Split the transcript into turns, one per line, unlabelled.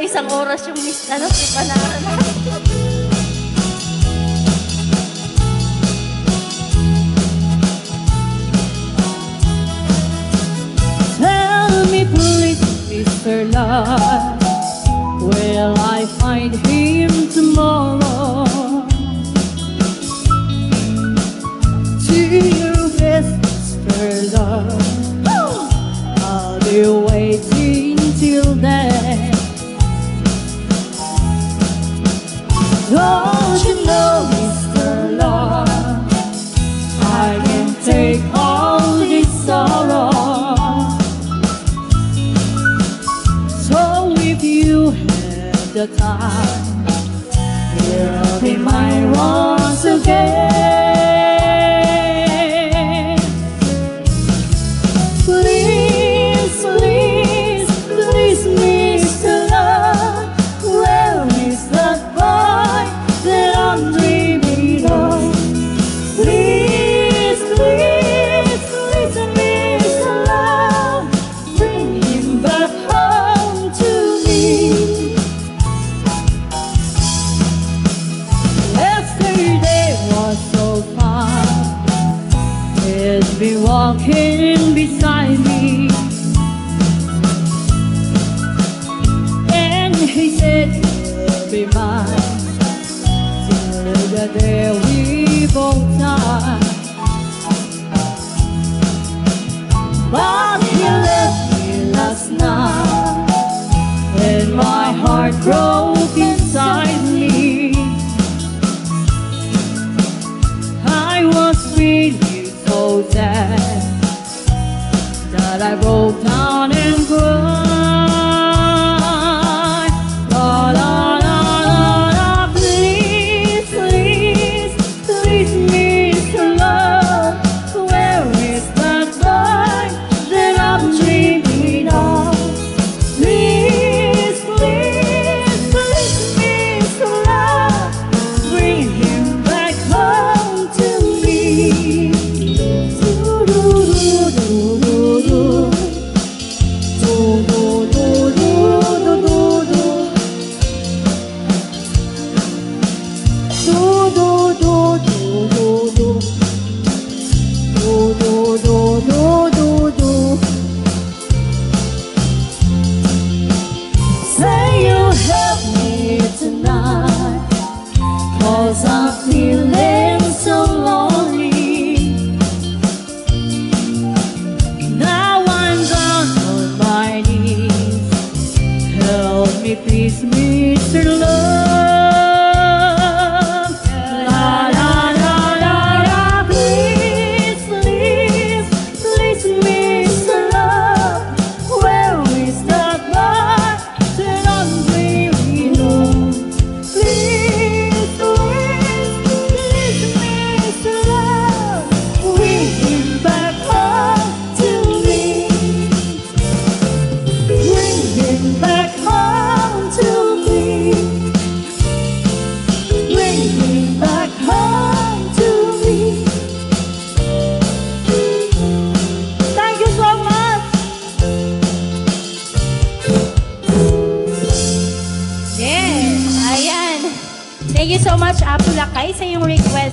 isang oras yung ipanaran.
Tell me please, Mr. Love, will I find him tomorrow? To your best, Mr. Love, I'll be waiting till then. Don't you know, Mr. Love, I can take all this sorrow. So if you have the time, you'll be mine once again. Please, please, please, Mr. Love, where is that boy that I'm dreaming of? Please, please, please, Mr. Love, bring him back home to me. Yesterday was so fun, he's been walking beside me, and he said he'll be mine till the day we both die. But he left me last night, and my heart broke inside me. I was feeling so sad that I broke down and cried. La la la la la, please, please, please, Mr. Love, where is that boy that I'm dreaming of? Please, please, please, Mr. Love, bring him back home to me. Do-do-do-do-do-do. Do-do-do-do-do-do-do. Do-do-do-do-do-do. Do-do-do-do-do-do. Say you'll help me tonight, 'cause I'm feeling so lonely. Now I'm down on my knees, help me please, Mr. Love. La la la la la, please, please, please, Mr. Love, where is that boy that I'm dreaming of? Please, please, please, Mr. Love, bring him back home to me. Bring him back home to me. Bring him back home to me. Thank you so much.
Yes, ayan. Thank you so much, Apulakay, sa iyong request.